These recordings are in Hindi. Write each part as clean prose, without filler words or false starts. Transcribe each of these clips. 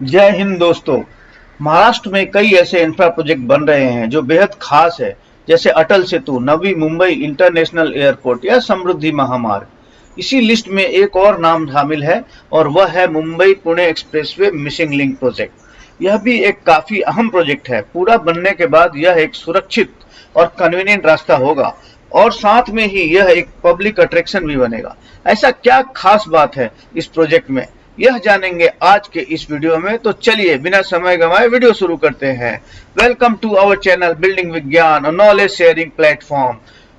जय हिंद दोस्तों। महाराष्ट्र में कई ऐसे इंफ्रा प्रोजेक्ट बन रहे हैं जो बेहद खास है, जैसे अटल सेतु, नवी मुंबई इंटरनेशनल एयरपोर्ट या समृद्धि महामार्ग। इसी लिस्ट में एक और नाम शामिल है और वह है Mumbai Pune expressway missing link project. यह भी एक काफी अहम प्रोजेक्ट है। पूरा बनने के बाद यह एक सुरक्षित और कन्वीनियंट रास्ता होगा और साथ में ही यह एक पब्लिक अट्रैक्शन भी बनेगा। ऐसा क्या खास बात है इस प्रोजेक्ट में, यह जानेंगे आज के इस वीडियो में। तो चलिए बिना समय गंवाए वीडियो शुरू करते हैं। Welcome to our channel building Vigyan, knowledge sharing platform.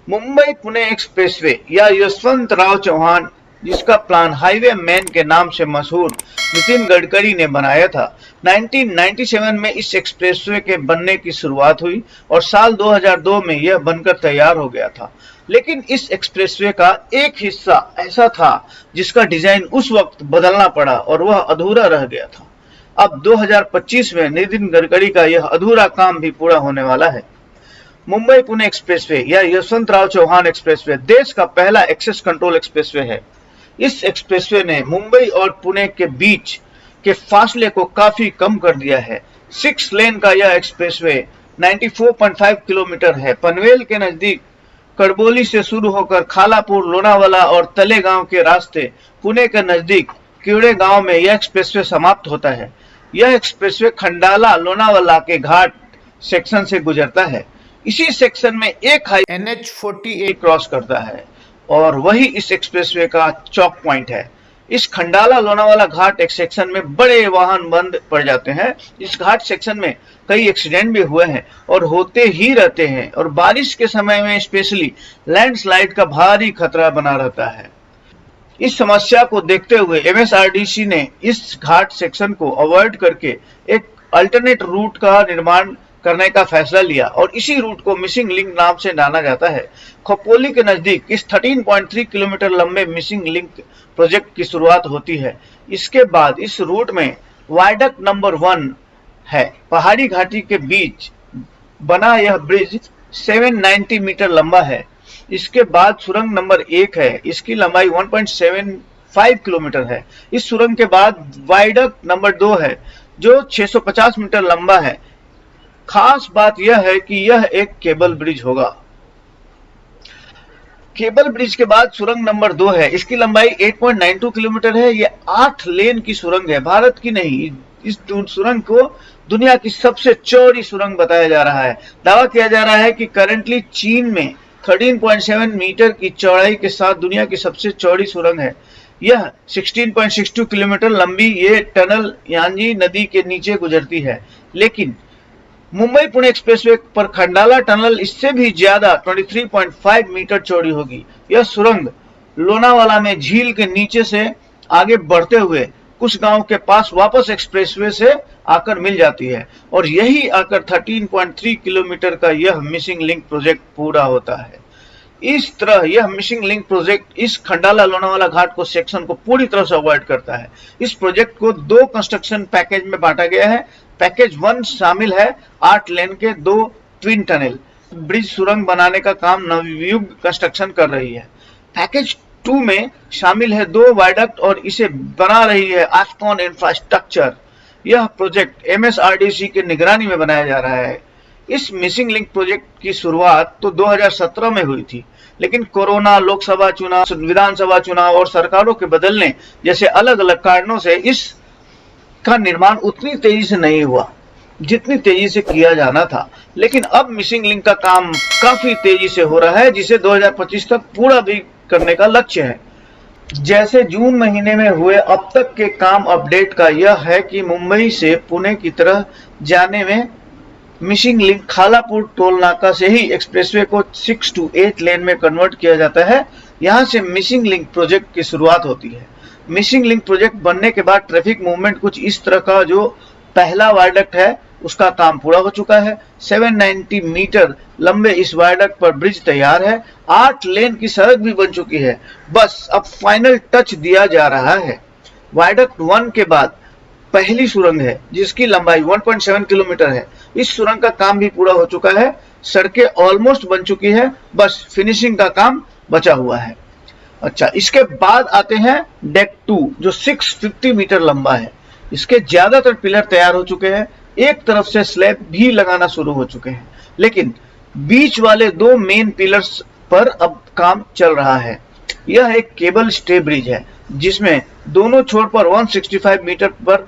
Mumbai Pune expressway या यशवंतराव चौहान, जिसका प्लान हाईवे मैन के नाम से मशहूर नितिन गडकरी ने बनाया था, 1997 में इस एक्सप्रेसवे के बनने की शुरुआत हुई और साल 2002 में यह बनकर तैयार हो गया था। लेकिन इस एक्सप्रेसवे का एक हिस्सा ऐसा था जिसका डिजाइन उस वक्त बदलना पड़ा और वह अधूरा रह गया था। अब 2025 में नितिन गडकरी का यह अधूरा काम भी पूरा होने वाला है। मुंबई पुणे एक्सप्रेसवे या यशवंतराव चौहान एक्सप्रेसवे देश का पहला एक्सेस कंट्रोल एक्सप्रेसवे है। इस एक्सप्रेसवे ने मुंबई और पुणे के बीच के फासले को काफी कम कर दिया है। 6 लेन का यह एक्सप्रेसवे 94.5 किलोमीटर है। पनवेल के नजदीक कड़बोली से शुरू होकर खालापुर, लोनावाला और तलेगांव के रास्ते पुणे के नजदीक कीड़े गांव में यह एक्सप्रेसवे समाप्त होता है। यह एक्सप्रेसवे खंडाला लोनावाला के घाट सेक्शन से गुजरता है। इसी सेक्शन में एक हाई NH-48 क्रॉस करता है और वही इस एक्सप्रेसवे का चौक पॉइंट है। इस खंडाला लोनावाला घाट एक सेक्शन में बड़े वाहन बंद पड़ जाते हैं। इस घाट सेक्शन में कई एक्सीडेंट भी हुए हैं और होते ही रहते हैं और बारिश के समय में स्पेशली लैंडस्लाइड का भारी खतरा बना रहता है। इस समस्या को देखते हुए MSRDC ने इस घाट सेक्शन को अवॉइड करके एक अल्टरनेट रूट का निर्माण करने का फैसला लिया और इसी रूट को मिसिंग लिंक नाम से जाना जाता है। खोपोली के नजदीक इस 13.3 किलोमीटर लंबे मिसिंग लिंक प्रोजेक्ट की शुरुआत होती है। इसके बाद इस रूट में वायडक्ट नंबर 1 है। पहाड़ी घाटी के बीच बना यह ब्रिज 790 मीटर लंबा है। इसके बाद सुरंग नंबर 1 है। इसकी लंबाई 1.75 किलोमीटर है। इस सुरंग के बाद वायडक्ट नंबर 2 है जो 650 मीटर लंबा है। खास बात यह है कि यह एक केबल ब्रिज होगा। केबल ब्रिज के बाद सुरंग नंबर 2 है। इसकी लंबाई 8.92 किलोमीटर है। यह 8 लेन की सुरंग है, भारत की नहीं। इस सुरंग को दुनिया की सबसे चौड़ी सुरंग बताया जा रहा है। दावा किया जा रहा है कि करंटली चीन में 13.7 मीटर की चौड़ाई के साथ दुनिया की सबसे चौड़ी सुरंग है। यह 16.62 किलोमीटर लंबी ये टनल यांजी नदी के नीचे गुजरती है। लेकिन मुंबई पुणे एक्सप्रेसवे पर खंडाला टनल इससे भी ज्यादा 23.5 मीटर चौड़ी होगी। यह सुरंग लोनावाला में झील के नीचे से आगे बढ़ते हुए कुछ गांव के पास वापस एक्सप्रेसवे से आकर मिल जाती है और यही आकर 13.3 किलोमीटर का यह मिसिंग लिंक प्रोजेक्ट पूरा होता है। इस तरह यह मिसिंग लिंक प्रोजेक्ट इस खंडाला लोनावाला घाट को सेक्शन को पूरी तरह से अवॉइड करता है। इस प्रोजेक्ट को 2 कंस्ट्रक्शन पैकेज में बांटा गया है। पैकेज 1 शामिल है 8 लेन के 2 ट्विन टनल। ब्रिज सुरंग बनाने का काम नवयुग कंस्ट्रक्शन कर रही है। पैकेज 2 में शामिल है 2 वायडक्ट और इसे बना रही है आफ्कॉन इंफ्रास्ट्रक्चर। यह प्रोजेक्ट MSRDC के निगरानी में बनाया जा रहा है। इस मिसिंग लिंक प्रोजेक्ट की शुरुआत तो 2017 में हुई थी, लेकिन कोरोना, लोकसभा चुनाव, विधानसभा चुनाव और सरकारों के बदलने जैसे अलग अलग कारणों से इस का निर्माण उतनी तेजी से नहीं हुआ जितनी तेजी से किया जाना था। लेकिन अब मिसिंग लिंक का काम काफी तेजी से हो रहा है, जिसे 2025 तक पूरा भी करने का लक्ष्य है। जैसे जून महीने में हुए अब तक के काम अपडेट का यह है कि मुंबई से पुणे की तरह जाने में मिसिंग लिंक खालापुर टोल नाका से ही एक्सप्रेसवे को 6 to 8 लेन में कन्वर्ट किया जाता है। यहां से मिसिंग लिंक प्रोजेक्ट की शुरुआत होती है। मिसिंग लिंक प्रोजेक्ट बनने के बाद ट्रैफिक मूवमेंट कुछ इस तरह का, जो पहला वायडक्ट है उसका काम पूरा हो चुका है। 790 मीटर लंबे इस वायडक्ट पर ब्रिज तैयार है। 8 लेन की सड़क भी बन चुकी है। बस अब फाइनल टच दिया जा रहा है। वायडक्ट 1 के बाद पहली सुरंग है जिसकी लंबाई 1.7 किलोमीटर है। इस सुरंग का काम भी पूरा हो चुका है। सड़कें ऑलमोस्ट बन चुकी है, बस फिनिशिंग का काम बचा हुआ है। अच्छा, इसके बाद आते हैं डेक 2 जो 650 मीटर लंबा है। इसके ज्यादातर पिलर तैयार हो चुके हैं, एक तरफ से स्लैब भी लगाना शुरू हो चुके हैं, लेकिन बीच वाले दो मेन पिलर्स पर अब काम चल रहा है। यह एक केबल स्टे ब्रिज है जिसमें दोनों छोर पर 165 मीटर पर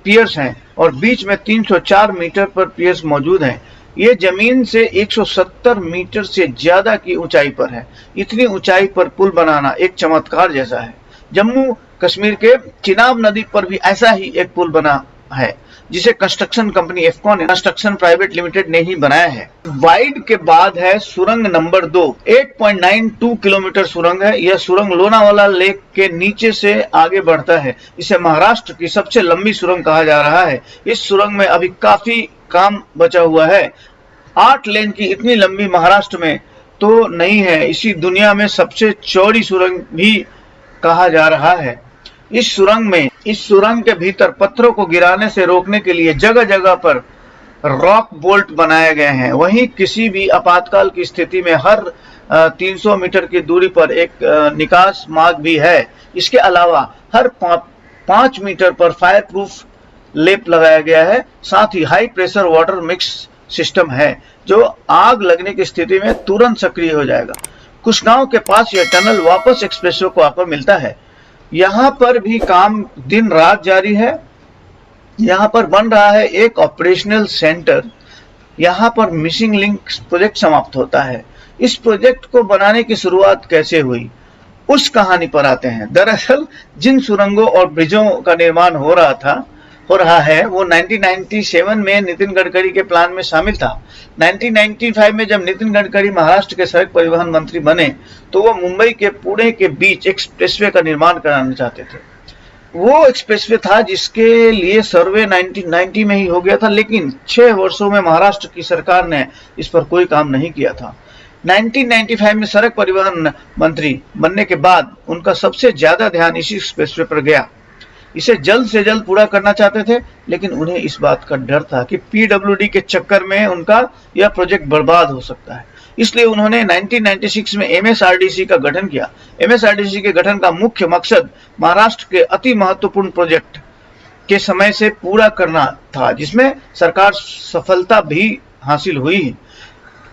पियर्स हैं और बीच में 304 मीटर पर पियर्स मौजूद हैं। ये जमीन से 170 मीटर से ज्यादा की ऊंचाई पर है। इतनी ऊंचाई पर पुल बनाना एक चमत्कार जैसा है। जम्मू कश्मीर के चिनाब नदी पर भी ऐसा ही एक पुल बना है जिसे construction company Afcon construction private limited ने ही बनाया है। वाइड के बाद है सुरंग नंबर 2, 8.92 किलोमीटर सुरंग है। यह सुरंग लोनावाला लेक के नीचे से आगे बढ़ता है। इसे महाराष्ट्र की सबसे लंबी सुरंग कहा जा रहा है। इस सुरंग में अभी काफी काम बचा हुआ है। 8 लेन की इतनी लंबी महाराष्ट्र में तो नहीं है। इसी दुनिया में सबसे चौड़ी सुरंग भी कहा जा रहा है। इस सुरंग के भीतर पत्थरों को गिराने से रोकने के लिए जगह जगह पर रॉक बोल्ट बनाए गए हैं। वहीं किसी भी आपातकाल की स्थिति में हर 300 मीटर की दूरी पर एक निकास मार्ग भी है। इसके अलावा हर 5 मीटर पर फायर प्रूफ लेप लगाया गया है। साथ ही high pressure water mix system है जो आग लगने की स्थिति में तुरंत सक्रिय हो जाएगा। कुशगांव के पास यह टनल वापस एक्सप्रेसवे को आकर मिलता है। यहाँ पर भी काम दिन रात जारी है। यहाँ पर बन रहा है एक ऑपरेशनल सेंटर। यहाँ पर मिसिंग लिंक प्रोजेक्ट समाप्त होता है। इस प्रोजेक्ट को बनाने की शुरुआत कैसे हुई, उस कहानी पर आते हैं। दरअसल जिन सुरंगों और ब्रिजों का निर्माण हो रहा है वो 1997 में नितिन गडकरी के प्लान में शामिल था। 1995 में जब नितिन गडकरी महाराष्ट्र के सड़क परिवहन मंत्री बने तो वो मुंबई के पुणे के बीच एक्सप्रेसवे का निर्माण कराना चाहते थे। वो एक्सप्रेसवे था जिसके लिए सर्वे 1990 में ही हो गया था, लेकिन 6 वर्षों में महाराष्ट्र की सरकार ने इस पर कोई काम नहीं किया था। 1995 में सड़क परिवहन मंत्री बनने के बाद उनका सबसे ज्यादा ध्यान इसी एक्सप्रेसवे पर गया। इसे जल्द से जल्द पूरा करना चाहते थे, लेकिन उन्हें इस बात का डर था कि पीडब्ल्यूडी के चक्कर में उनका यह प्रोजेक्ट बर्बाद हो सकता है। इसलिए उन्होंने 1996 में एमएसआरडीसी का गठन किया। एमएसआरडीसी के गठन का मुख्य मकसद महाराष्ट्र के अति महत्वपूर्ण प्रोजेक्ट के समय से पूरा करना था, जिसमें सरकार सफलता भी हासिल हुई।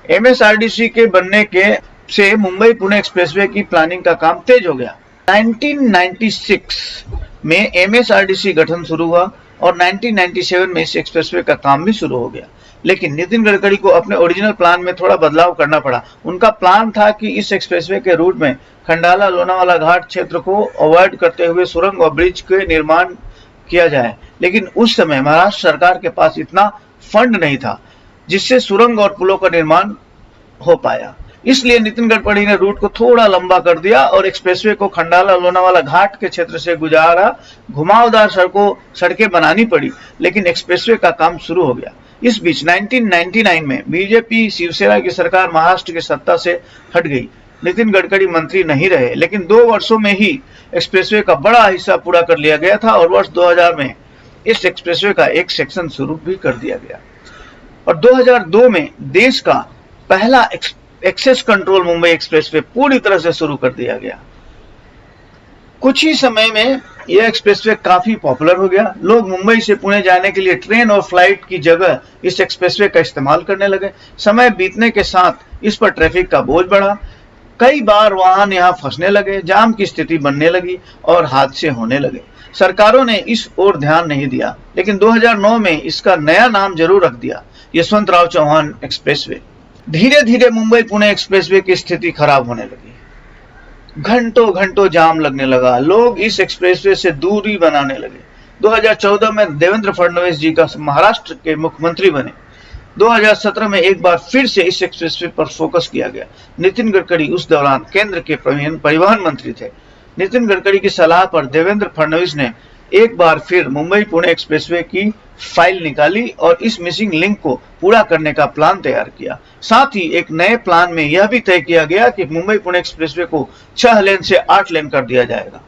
एमएसआरडीसी के बनने के से मुंबई पुणे एक्सप्रेसवे की प्लानिंग का काम तेज हो गया। 1996 में एमएसआरडीसी गठन शुरू हुआ और 1997 में इस एक्सप्रेसवे का काम भी शुरू हो गया। लेकिन नितिन गडकरी को अपने ओरिजिनल प्लान में थोड़ा बदलाव करना पड़ा। उनका प्लान था कि इस एक्सप्रेसवे के रूट में खंडाला लोनावाला घाट क्षेत्र को अवॉइड करते हुए सुरंग और ब्रिज के निर्माण किया जाए, लेकिन उस समय महाराष्ट्र सरकार के पास इतना फंड नहीं था जिससे सुरंग और पुलों का निर्माण हो पाया। इसलिए नितिन गडकरी ने रूट को थोड़ा लंबा कर दिया और एक्सप्रेसवे को खंडाला लोनावाला घाट के क्षेत्र से गुजारा। घुमावदार सड़कें बनानी पड़ी, लेकिन एक्सप्रेसवे का काम शुरू हो गया। इस बीच 1999 में बीजेपी शिवसेना की सरकार महाराष्ट्र की सत्ता से हट गई। नितिन गडकरी मंत्री नहीं रहे, लेकिन 2 वर्षों में ही एक्सप्रेसवे का बड़ा हिस्सा पूरा कर लिया गया था और वर्ष 2000 में इस एक्सप्रेसवे का एक सेक्शन शुरू भी कर दिया गया। और 2002 में देश का पहला एक्सेस कंट्रोल मुंबई एक्सप्रेसवे पूरी तरह से शुरू कर दिया गया। कुछ ही समय में यह एक्सप्रेसवे काफी पॉपुलर हो गया। लोग मुंबई से पुणे जाने के लिए ट्रेन और फ्लाइट की जगह इस एक्सप्रेसवे का इस्तेमाल करने लगे। समय बीतने के साथ इस पर ट्रैफिक का बोझ बढ़ा। कई बार वाहन यहाँ फंसने लगे, जाम की स्थिति बनने लगी और हादसे होने लगे। सरकारों ने इस ओर ध्यान नहीं दिया, लेकिन 2009 में इसका नया नाम जरूर रख दिया, यशवंतराव चौहान एक्सप्रेसवे। धीरे धीरे मुंबई पुणे एक्सप्रेसवे की स्थिति खराब होने लगी। घंटों घंटों जाम लगने लगा। लोग इस एक्सप्रेसवे से दूरी बनाने लगे। 2014 में देवेंद्र फडणवीस जी का महाराष्ट्र के मुख्यमंत्री बने। 2017 में एक बार फिर से इस एक्सप्रेसवे पर फोकस किया गया। नितिन गडकरी उस दौरान केंद्र के परिवहन मंत्री थे। नितिन गडकरी की सलाह पर देवेंद्र फडणवीस ने एक बार फिर मुंबई पुणे एक्सप्रेसवे की फाइल निकाली और इस मिसिंग लिंक को पूरा करने का प्लान तैयार किया। साथ ही एक नए प्लान में यह भी तय किया गया कि मुंबई पुणे एक्सप्रेसवे को 6 लेन से 8 लेन कर दिया जाएगा।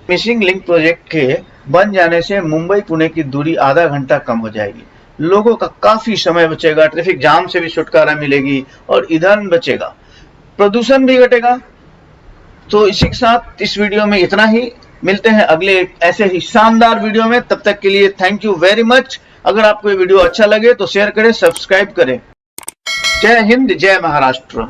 मिसिंग लिंक प्रोजेक्ट के बन जाने से मुंबई पुणे की दूरी आधा घंटा कम हो जाएगी। लोगों का काफी समय बचेगा, ट्रैफिक जाम से भी छुटकारा मिलेगी और ईंधन बचेगा, प्रदूषण भी घटेगा। तो इसी के साथ इस वीडियो में इतना ही। मिलते हैं अगले ऐसे ही शानदार वीडियो में, तब तक के लिए थैंक यू वेरी मच। अगर आपको ये वीडियो अच्छा लगे तो शेयर करें, सब्सक्राइब करें। जय हिंद, जय महाराष्ट्र।